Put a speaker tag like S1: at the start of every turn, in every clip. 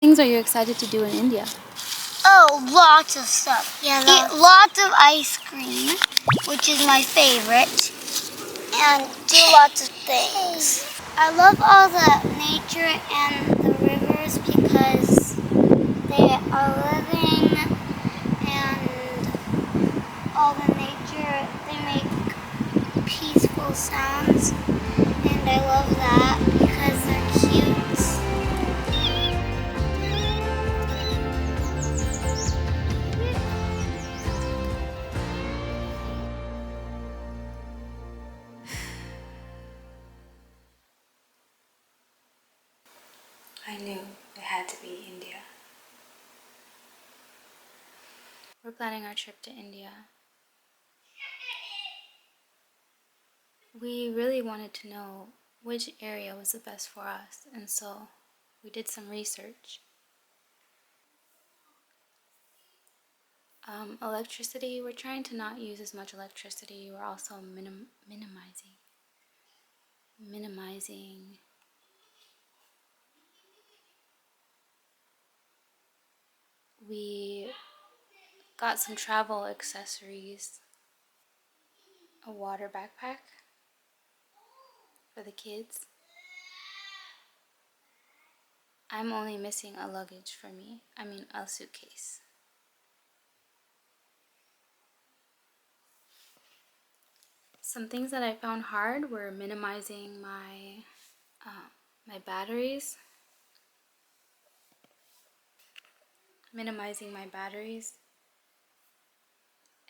S1: things are you excited to do in India?
S2: Oh, lots of stuff. Yeah, eat lots of ice cream, which is my favorite, and do lots of things. I love all the nature and the rivers because they are living, and all the nature, they make peaceful sounds, and I love that because they're cute.
S1: I knew it had to be India. We're planning our trip to India. We really wanted to know which area was the best for us, and so we did some research. Electricity, we're trying to not use as much electricity. We're also minimizing. We got some travel accessories, a water backpack for the kids. I'm only missing a luggage for me. A suitcase. Some things that I found hard were minimizing my batteries.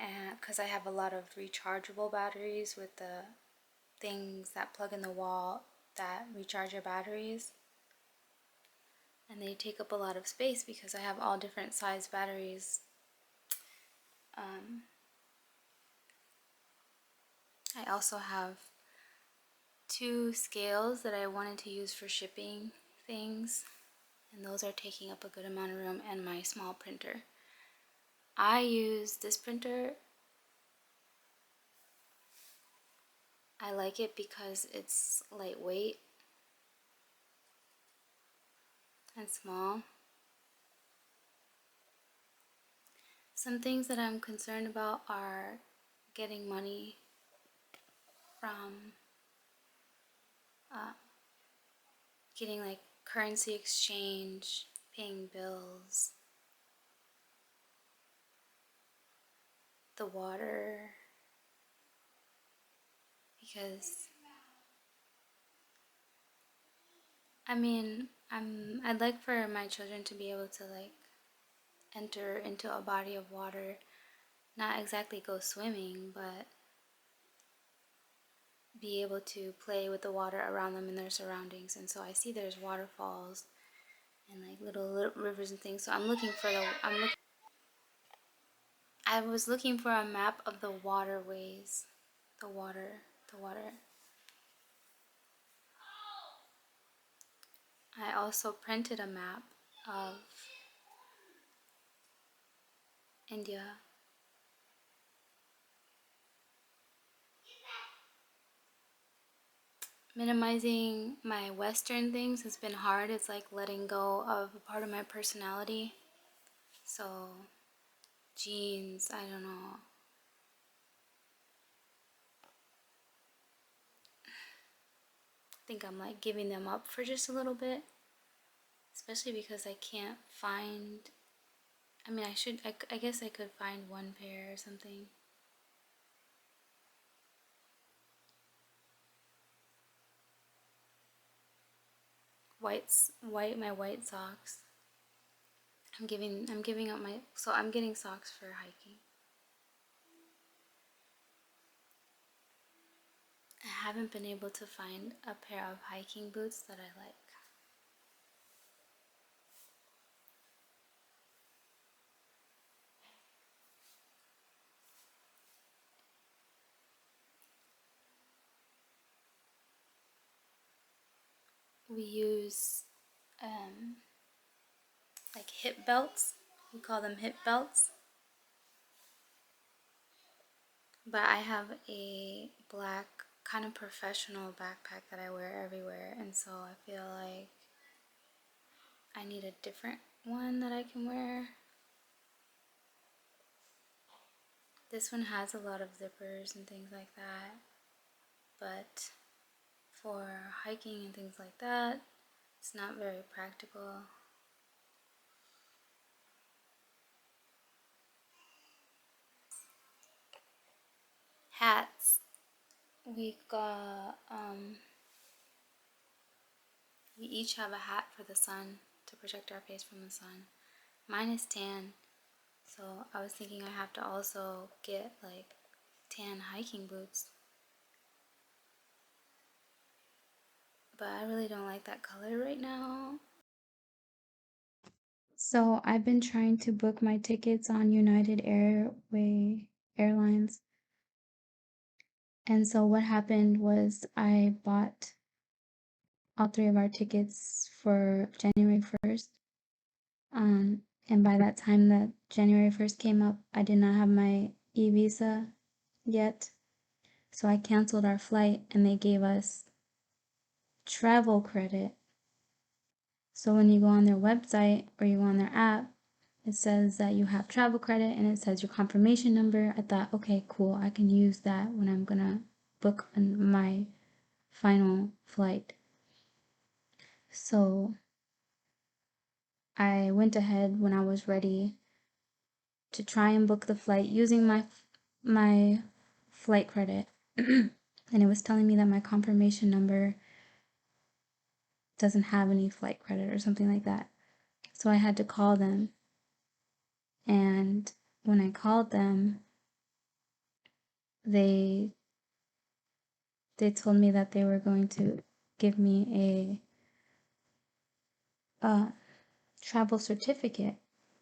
S1: And because I have a lot of rechargeable batteries with the things that plug in the wall that recharge your batteries, and they take up a lot of space because I have all different size batteries. I also have 2 scales that I wanted to use for shipping things, and those are taking up a good amount of room, and my small printer. I use this printer. I like it because it's lightweight and small. Some things that I'm concerned about are getting money from getting like currency exchange, paying bills, the water, because I'd like for my children to be able to like enter into a body of water, not exactly go swimming, but be able to play with the water around them in their surroundings. And so I see there's waterfalls and like little rivers and things. So I was looking for a map of the waterways, the water. I also printed a map of India. Minimizing my Western things has been hard. It's like letting go of a part of my personality. So, jeans, I don't know. I think I'm like giving them up for just a little bit. Especially because I can't find, I guess I could find one pair or something. My white socks. I'm giving up I'm getting socks for hiking. I haven't been able to find a pair of hiking boots that I like. We use like hip belts. We call them hip belts. But I have a black kind of professional backpack that I wear everywhere, and so I feel like I need a different one that I can wear. This one has a lot of zippers and things like that, but for hiking and things like that, it's not very practical. Hats. We got, we each have a hat for the sun to protect our face from the sun. Mine is tan, so I was thinking I have to also get like tan hiking boots. But I really don't like that color right now. So I've been trying to book my tickets on Airlines. And so what happened was I bought all three of our tickets for January 1st. And by that time that January 1st came up, I did not have my e-visa yet. So I canceled our flight and they gave us travel credit. So when you go on their website or you go on their app, it says that you have travel credit and it says your confirmation number. I thought, okay, cool, I can use that when I'm gonna book my final flight. So I went ahead when I was ready to try and book the flight using my flight credit. And it was telling me that my confirmation number doesn't have any flight credit or something like that. So I had to call them. And when I called them, they told me that they were going to give me a travel certificate.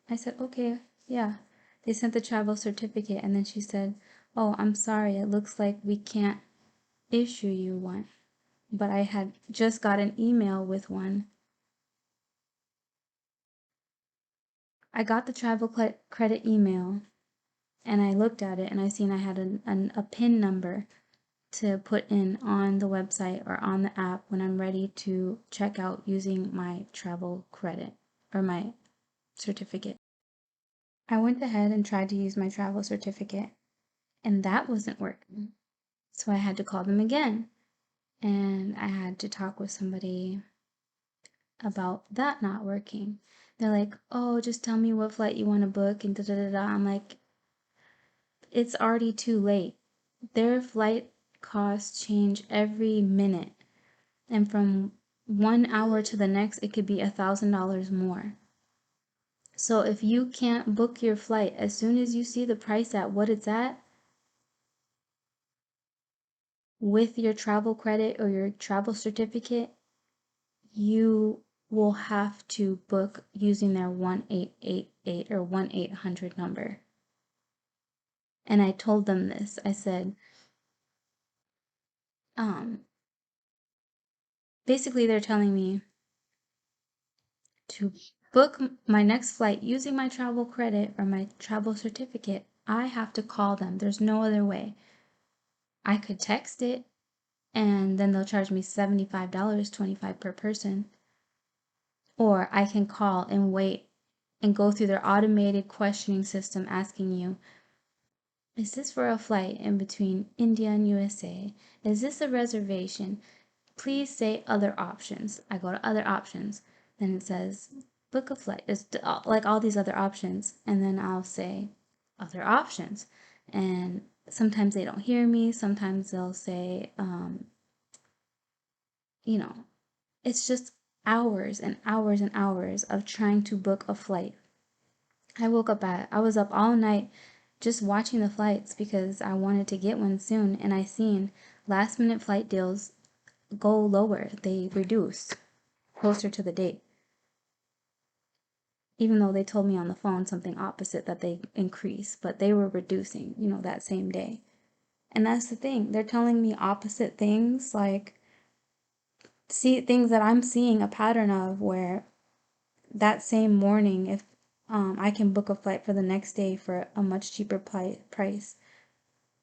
S1: I said, okay, yeah. They sent the travel certificate, and then she said, oh, I'm sorry, it looks like we can't issue you one. But I had just got an email with one. I got the travel credit email, and I looked at it, and I seen I had a PIN number to put in on the website or on the app when I'm ready to check out using my travel credit or my certificate. I went ahead and tried to use my travel certificate, and that wasn't working. So I had to call them again, and I had to talk with somebody about that not working. They're like, oh, just tell me what flight you want to book, and da da da da. I'm like, it's already too late. Their flight costs change every minute, and from 1 hour to the next, it could be $1,000 more. So if you can't book your flight as soon as you see the price at what it's at, with your travel credit or your travel certificate, you will have to book using their 1888 or 1-800 number. And I told them this. I said, basically they're telling me to book my next flight using my travel credit or my travel certificate. I have to call them. There's no other way. I could text it and then they'll charge me $75, 25 per person. Or I can call and wait and go through their automated questioning system asking you, is this for a flight in between India and USA? Is this a reservation? Please say other options. I go to other options. Then it says book a flight. It's like all these other options. And then I'll say other options. And sometimes they don't hear me. Sometimes they'll say, you know, it's just hours and hours and hours of trying to book a flight. I was up all night just watching the flights because I wanted to get one soon, and I seen last minute flight deals go lower. They reduce closer to the date. Even though they told me on the phone something opposite that they increase, but they were reducing, that same day. And that's the thing. They're telling me opposite things, like see things that I'm seeing a pattern of where that same morning, if I can book a flight for the next day for a much cheaper price,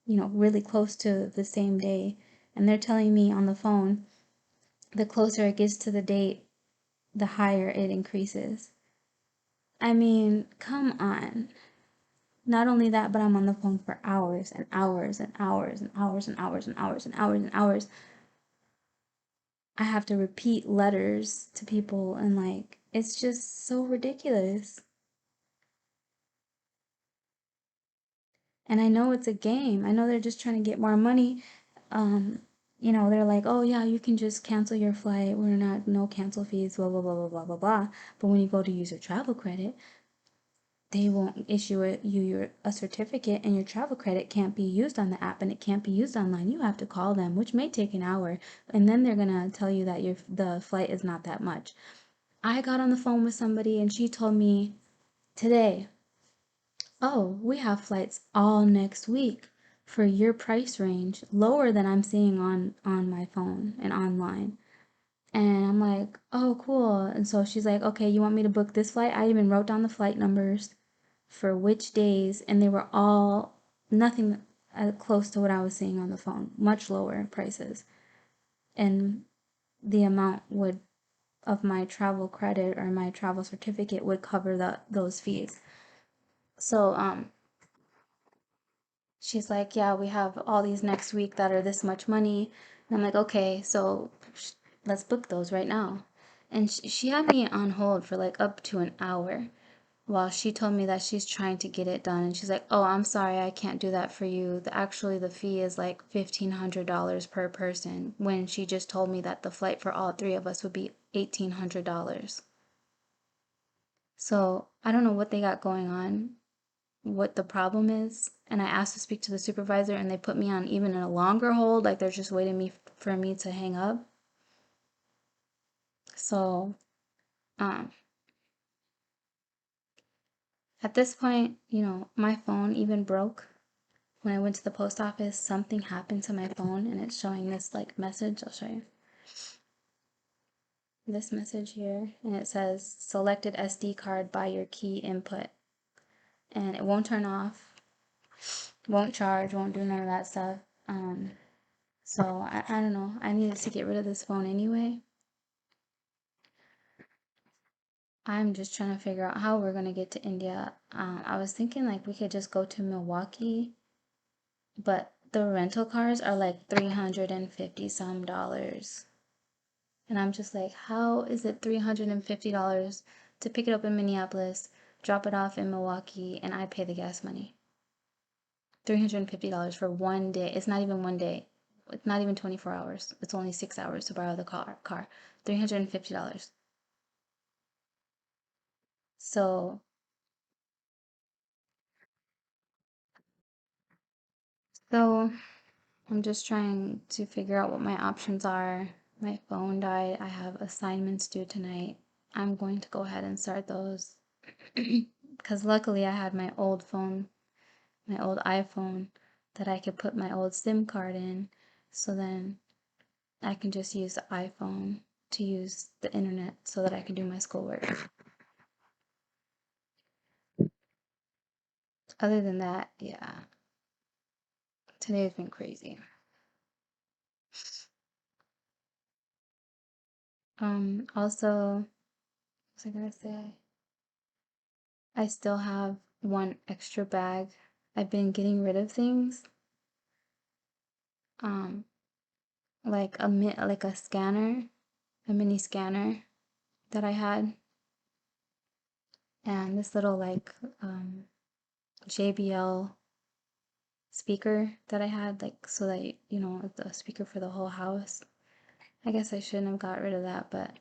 S1: really close to the same day. And they're telling me on the phone, the closer it gets to the date, the higher it increases. I mean, come on. Not only that, but I'm on the phone for hours and hours and hours and hours and hours and hours and hours and hours. I have to repeat letters to people and like it's just so ridiculous. And I know it's a game. I know they're just trying to get more money. Um, they're like, "Oh yeah, you can just cancel your flight. We're not no cancel fees, blah blah blah blah blah blah blah." But when you go to use your travel credit, they won't issue a certificate, and your travel credit can't be used on the app and it can't be used online. You have to call them, which may take an hour, and then they're gonna tell you that the flight is not that much. I got on the phone with somebody and she told me today, "Oh, we have flights all next week for your price range, lower than I'm seeing on my phone and online." And I'm like, "Oh, cool." And so she's like, "Okay, you want me to book this flight?" I even wrote down the flight numbers for which days, and they were all nothing close to what I was seeing on the phone, much lower prices. And the amount would of my travel credit or my travel certificate would cover those fees. So she's like, "Yeah, we have all these next week that are this much money." And I'm like, "Okay, so let's book those right now." And she had me on hold for like up to an hour while she told me that she's trying to get it done. And she's like, "Oh, I'm sorry, I can't do that for you. Actually, the fee is like $1,500 per person," when she just told me that the flight for all three of us would be $1,800. So I don't know what they got going on, what the problem is. And I asked to speak to the supervisor, and they put me on even a longer hold, like they're just waiting for me to hang up. So, um, at this point, my phone even broke. When I went to the post office, something happened to my phone, and it's showing this like message. I'll show you this message here, and it says selected SD card by your key input, and it won't turn off, won't charge, won't do none of that stuff. So I don't know. I needed to get rid of this phone anyway. I'm just trying to figure out how we're gonna get to India. I was thinking like we could just go to Milwaukee, but the rental cars are like 350 some dollars. And I'm just like, how is it $350 to pick it up in Minneapolis, drop it off in Milwaukee, and I pay the gas money? $350 for one day. It's not even one day. It's not even 24 hours. It's only 6 hours to borrow the car. $350. So, so I'm just trying to figure out what my options are. My phone died. I have assignments due tonight. I'm going to go ahead and start those. Because luckily I had my old phone, my old iPhone, that I could put my old SIM card in. So then I can just use the iPhone to use the internet so that I can do my schoolwork. Other than that, yeah, today's been crazy. Also, what was I gonna say? I still have one extra bag. I've been getting rid of things, um, like like a scanner, a mini scanner that I had, and this little like JBL speaker that I had, like so that it's a speaker for the whole house. I guess I shouldn't have got rid of that, but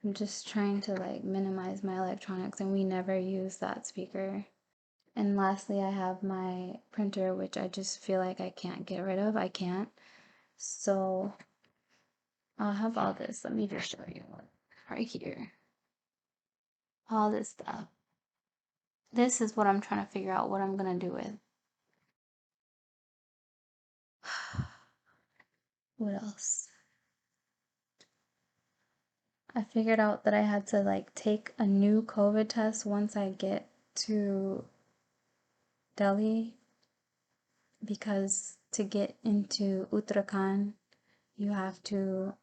S1: I'm just trying to like minimize my electronics, and we never use that speaker. And lastly, I have my printer, which I just feel like I can't get rid of. I can't. So I'll have all this. Let me just show you right here. All this stuff. This is what I'm trying to figure out what I'm gonna do with. What else? I figured out that I had to like take a new COVID test once I get to Delhi, because to get into Uttarakhand, you have to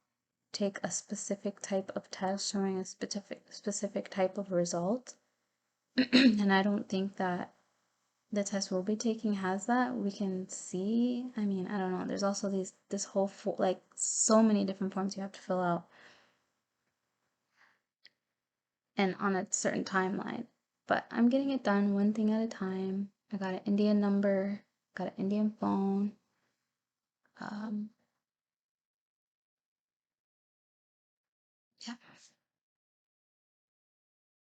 S1: take a specific type of test showing a specific type of result. And I don't think that the test we'll be taking has that. We can see. I mean, I don't know. There's also this whole like so many different forms you have to fill out, and on a certain timeline. But I'm getting it done one thing at a time. I got an Indian number, got an Indian phone.